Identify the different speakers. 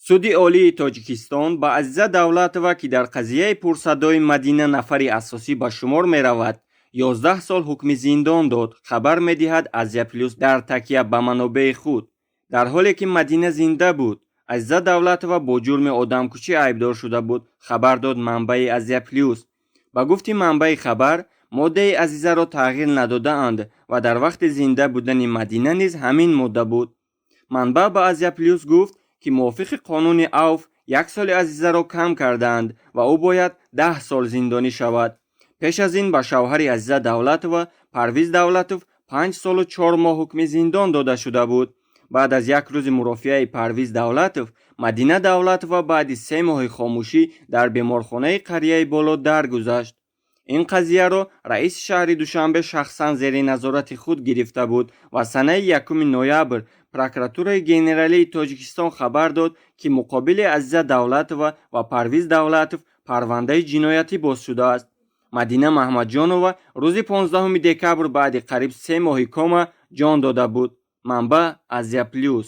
Speaker 1: суди олии тоҷикистон ба Азиза Давлатова, ки дар қазияи пурсадои Мадина нафари асосӣ ба шумор меравад, 11 сол ҳукми зиндон дод. хабар медиҳад Азия Плюс дар такя ба манобеи худ. дар ҳоле ки Мадина зинда буд, Азиза Давлатова бо ҷурми одамкушӣ айбдор шуда буд, хабар дод манбаи Азия Плюс. ба гуфти манбаи хабар, моддаи Азизаро тағйир надодаанд ва дар вақти зинда будани Мадина низ ҳамин модда буд. манбаъ ба Азия Плюс гуфт ки мувофиқи қонуни Ауф 1 соли Азизаро кам кардаанд ва ӯ бояд 10 сол зиндонӣ шавад. пеш аз ин ба шавҳари Азиза Давлатова, Парвиз Давлатов, 5 солу 4 моҳ ҳукми зиндон дода шуда буд. баъд аз як рӯзи мурофиаи Парвиз Давлатов, Мадина Давлатова баъди 3 моҳи хомӯшӣ дар беморхонаи қарияи боло даргузашт. ин қазияро раиси шаҳри Душанбе шахсан зери назорати худ гирифта буд ва санаи 1 ноябр прокуратураи генералии Тоҷикистон хабар дод, ки муқобили Азиза Давлатова ва Парвиз Давлатов парвандаи ҷиноятӣ боз шудааст. Мадина Маҳмадҷонова рӯзи 15 декабр баъди қариб 3 моҳи кома ҷон дода буд. манбаъ Азия Плюс.